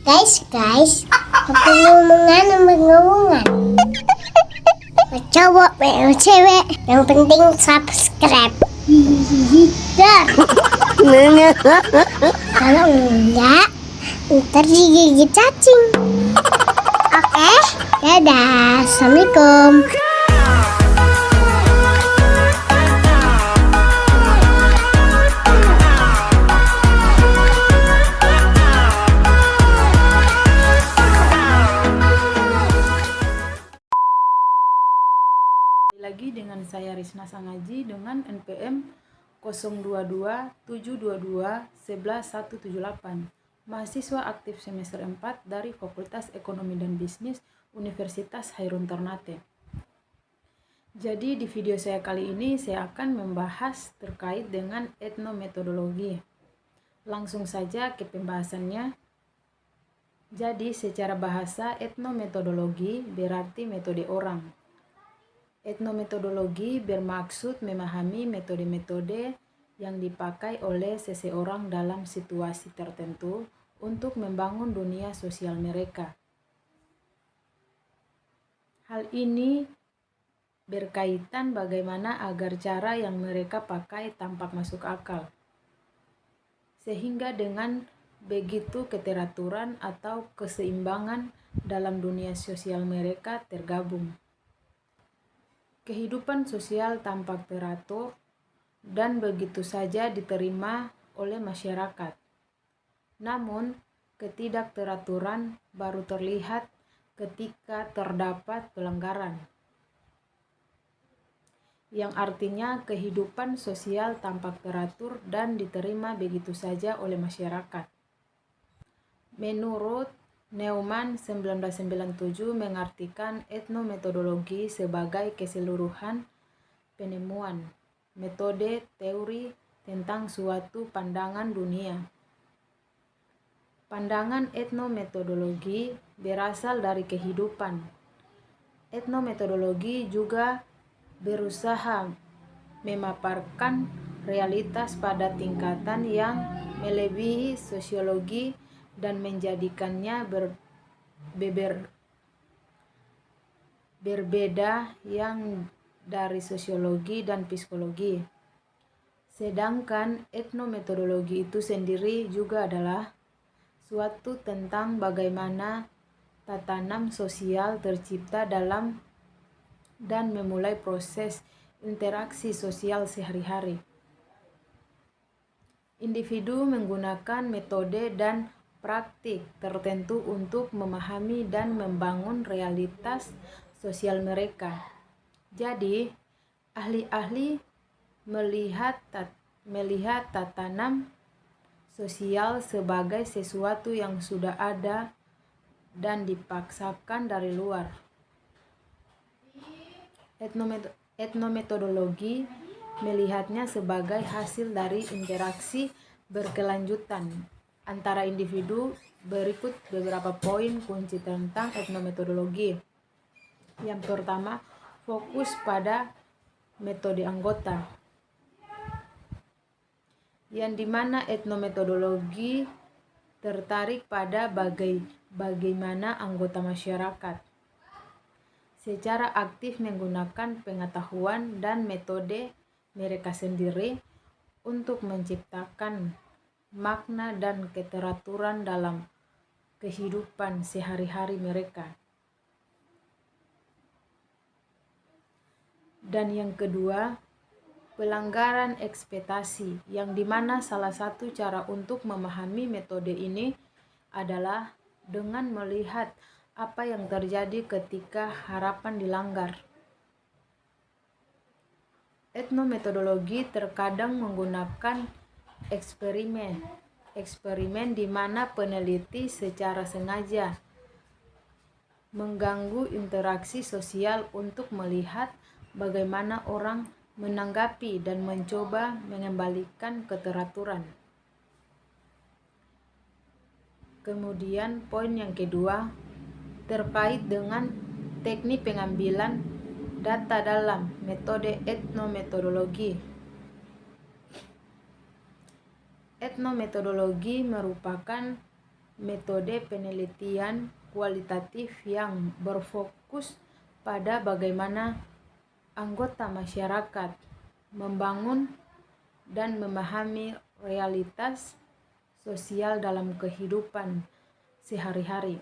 Guys, aku ngomongan. Cowok, cewek, yang penting subscribe. Dar. Kalau enggak, ntar digigit cacing. Oke, dadah, assalamualaikum. Lagi dengan saya Risna Sangaji dengan NPM 0227221178, mahasiswa aktif semester 4 dari Fakultas Ekonomi dan Bisnis Universitas Hairun Ternate. Jadi di video saya kali ini saya akan membahas terkait dengan etnometodologi. Langsung saja ke pembahasannya. Jadi secara bahasa etnometodologi berarti metode orang. Etnometodologi bermaksud memahami metode-metode yang dipakai oleh seseorang dalam situasi tertentu untuk membangun dunia sosial mereka. Hal ini berkaitan bagaimana agar cara yang mereka pakai tampak masuk akal, sehingga dengan begitu keteraturan atau keseimbangan dalam dunia sosial mereka tergabung. Kehidupan sosial tampak teratur dan begitu saja diterima oleh masyarakat. Namun, ketidakteraturan baru terlihat ketika terdapat pelanggaran, yang artinya kehidupan sosial tampak teratur dan diterima begitu saja oleh masyarakat. Menurut Neumann 1997 mengartikan etnometodologi sebagai keseluruhan penemuan, metode, teori tentang suatu pandangan dunia. Pandangan etnometodologi berasal dari kehidupan. Etnometodologi juga berusaha memaparkan realitas pada tingkatan yang melebihi sosiologi dan menjadikannya berbeda yang dari sosiologi dan psikologi. Sedangkan etnometodologi itu sendiri juga adalah suatu tentang bagaimana tatanan sosial tercipta dalam dan memulai proses interaksi sosial sehari-hari. Individu menggunakan metode dan praktik tertentu untuk memahami dan membangun realitas sosial mereka. Jadi, ahli-ahli melihat tatanan sosial sebagai sesuatu yang sudah ada dan dipaksakan dari luar. Etnometodologi melihatnya sebagai hasil dari interaksi berkelanjutan antara individu. Berikut beberapa poin kunci tentang etnometodologi. Yang pertama, fokus pada metode anggota, yang dimana etnometodologi tertarik pada bagaimana anggota masyarakat secara aktif menggunakan pengetahuan dan metode mereka sendiri untuk menciptakan makna dan keteraturan dalam kehidupan sehari-hari mereka. Dan yang kedua, pelanggaran ekspektasi, yang dimana salah satu cara untuk memahami metode ini adalah dengan melihat apa yang terjadi ketika harapan dilanggar. Etnometodologi terkadang menggunakan eksperimen di mana peneliti secara sengaja mengganggu interaksi sosial untuk melihat bagaimana orang menanggapi dan mencoba mengembalikan keteraturan. Kemudian poin yang kedua terkait dengan teknik pengambilan data dalam metode etnometodologi. Etnometodologi merupakan metode penelitian kualitatif yang berfokus pada bagaimana anggota masyarakat membangun dan memahami realitas sosial dalam kehidupan sehari-hari.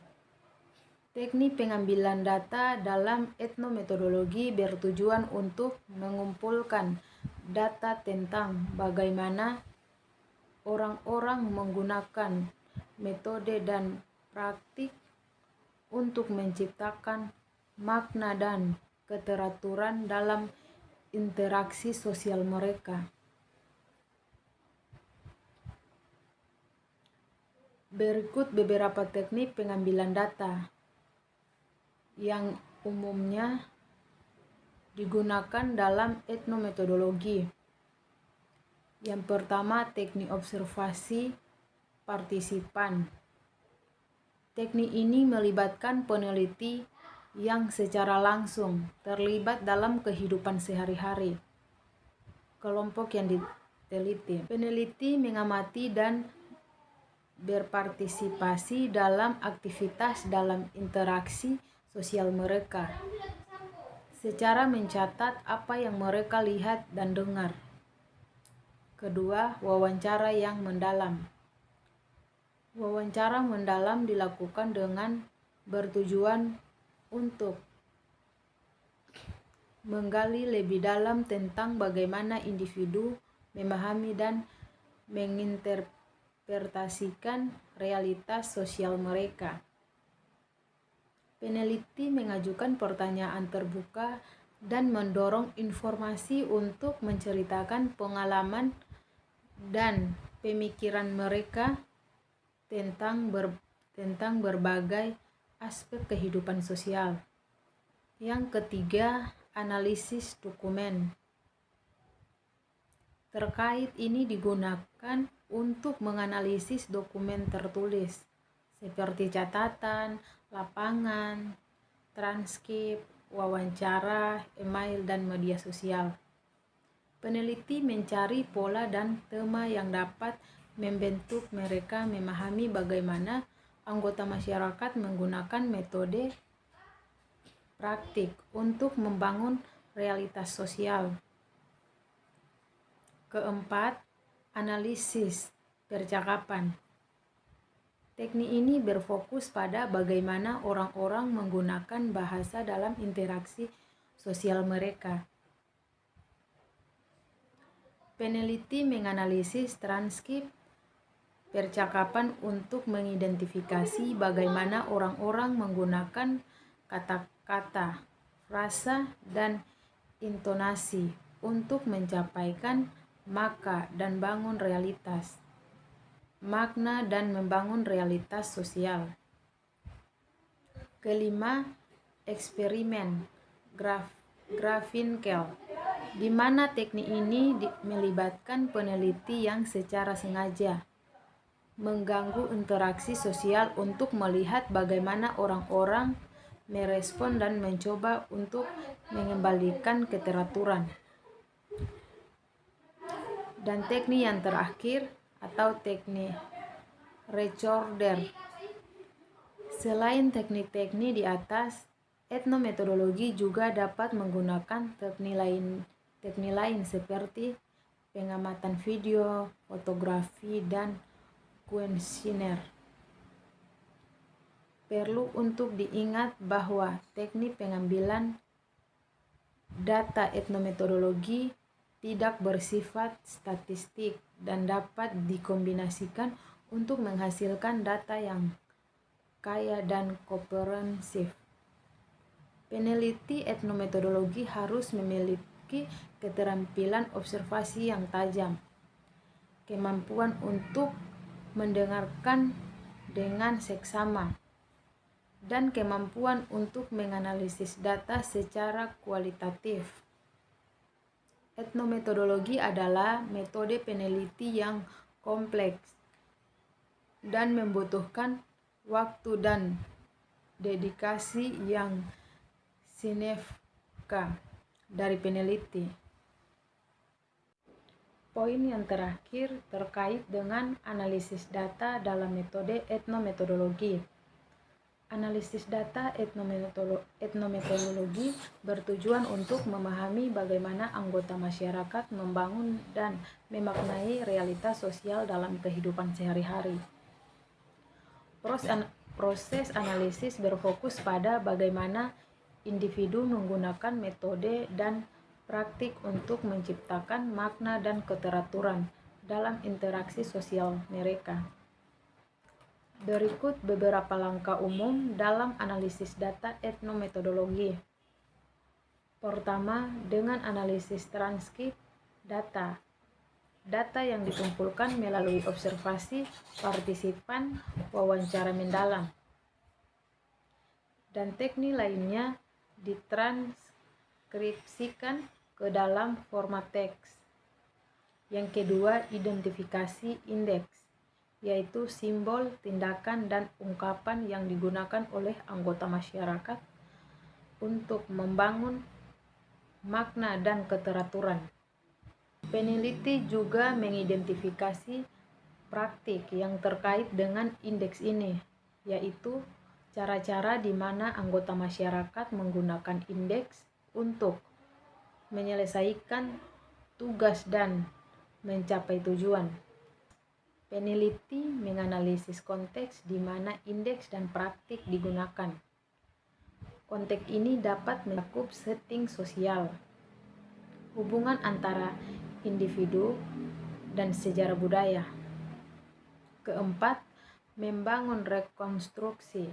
Teknik pengambilan data dalam etnometodologi bertujuan untuk mengumpulkan data tentang bagaimana orang-orang menggunakan metode dan praktik untuk menciptakan makna dan keteraturan dalam interaksi sosial mereka. Berikut beberapa teknik pengambilan data yang umumnya digunakan dalam etnometodologi. Yang pertama, teknik observasi partisipan. Teknik ini melibatkan peneliti yang secara langsung terlibat dalam kehidupan sehari-hari kelompok yang diteliti. Peneliti mengamati dan berpartisipasi dalam aktivitas dalam interaksi sosial mereka, secara mencatat apa yang mereka lihat dan dengar. Kedua, wawancara yang mendalam. Wawancara mendalam dilakukan dengan bertujuan untuk menggali lebih dalam tentang bagaimana individu memahami dan menginterpretasikan realitas sosial mereka. Peneliti mengajukan pertanyaan terbuka dan mendorong informasi untuk menceritakan pengalaman dan pemikiran mereka tentang berbagai aspek kehidupan sosial. Yang ketiga, analisis dokumen. Terkait ini digunakan untuk menganalisis dokumen tertulis seperti catatan, lapangan, transkrip, wawancara, email, dan media sosial. Peneliti mencari pola dan tema yang dapat membentuk mereka memahami bagaimana anggota masyarakat menggunakan metode praktik untuk membangun realitas sosial. Keempat, analisis percakapan. Teknik ini berfokus pada bagaimana orang-orang menggunakan bahasa dalam interaksi sosial mereka. Peneliti menganalisis transkrip percakapan untuk mengidentifikasi bagaimana orang-orang menggunakan kata-kata, frasa, dan intonasi untuk mencapaikan makna dan membangun realitas sosial. Kelima, eksperimen Grafinkel, di mana teknik ini melibatkan peneliti yang secara sengaja mengganggu interaksi sosial untuk melihat bagaimana orang-orang merespon dan mencoba untuk mengembalikan keteraturan. Dan teknik yang terakhir atau teknik Recorder. Selain teknik-teknik di atas, etnometodologi juga dapat menggunakan teknik lain seperti pengamatan video, fotografi, dan kuesioner. Perlu untuk diingat bahwa teknik pengambilan data etnometodologi tidak bersifat statistik dan dapat dikombinasikan untuk menghasilkan data yang kaya dan komprehensif. Peneliti etnometodologi harus memiliki keterampilan observasi yang tajam, kemampuan untuk mendengarkan dengan seksama, dan kemampuan untuk menganalisis data secara kualitatif. Etnometodologi adalah metode peneliti yang kompleks dan membutuhkan waktu dan dedikasi yang signifikan dari peneliti. Poin yang terakhir terkait dengan analisis data dalam metode etnometodologi. Analisis data etnometodologi bertujuan untuk memahami bagaimana anggota masyarakat membangun dan memaknai realitas sosial dalam kehidupan sehari-hari. Proses analisis berfokus pada bagaimana individu menggunakan metode dan praktik untuk menciptakan makna dan keteraturan dalam interaksi sosial mereka. Berikut beberapa langkah umum dalam analisis data etnometodologi. Pertama, dengan analisis transkrip data. Data yang dikumpulkan melalui observasi partisipan, wawancara mendalam, dan teknik lainnya ditranskripsikan ke dalam format teks. Yang kedua, identifikasi indeks, yaitu simbol, tindakan, dan ungkapan yang digunakan oleh anggota masyarakat untuk membangun makna dan keteraturan. Peneliti juga mengidentifikasi praktik yang terkait dengan indeks ini, yaitu cara-cara di mana anggota masyarakat menggunakan indeks untuk menyelesaikan tugas dan mencapai tujuan. Peneliti menganalisis konteks di mana indeks dan praktik digunakan. Konteks ini dapat mencakup setting sosial, hubungan antara individu, dan sejarah budaya. Keempat, membangun rekonstruksi.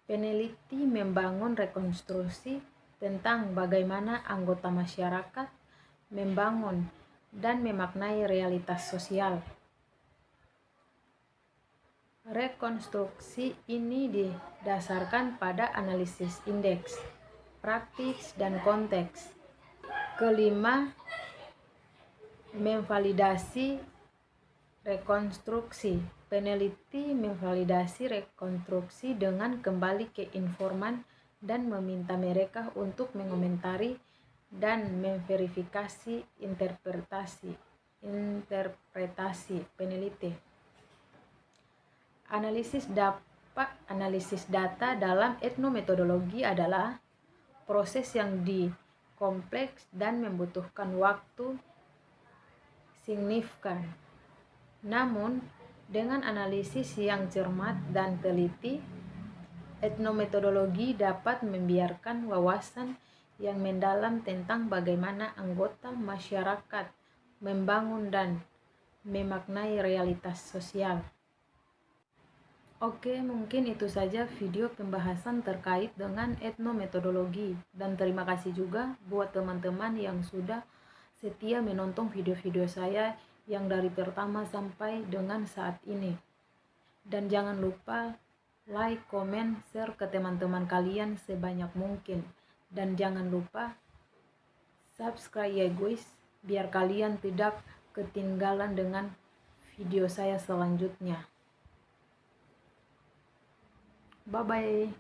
Peneliti membangun rekonstruksi tentang bagaimana anggota masyarakat membangun dan memaknai realitas sosial. Rekonstruksi ini didasarkan pada analisis indeks, praktik, dan konteks. Kelima, memvalidasi rekonstruksi. Peneliti memvalidasi rekonstruksi dengan kembali ke informan dan meminta mereka untuk mengomentari dan memverifikasi interpretasi peneliti. Analisis data dalam etnometodologi adalah proses yang kompleks dan membutuhkan waktu signifikan. Namun, dengan analisis yang cermat dan teliti, etnometodologi dapat membiarkan wawasan yang mendalam tentang bagaimana anggota masyarakat membangun dan memaknai realitas sosial. Oke, mungkin itu saja video pembahasan terkait dengan etnometodologi, dan terima kasih juga buat teman-teman yang sudah setia menonton video-video saya yang dari pertama sampai dengan saat ini. Dan jangan lupa like, komen, share ke teman-teman kalian sebanyak mungkin. Dan jangan lupa subscribe ya guys, biar kalian tidak ketinggalan dengan video saya selanjutnya. Bye-bye.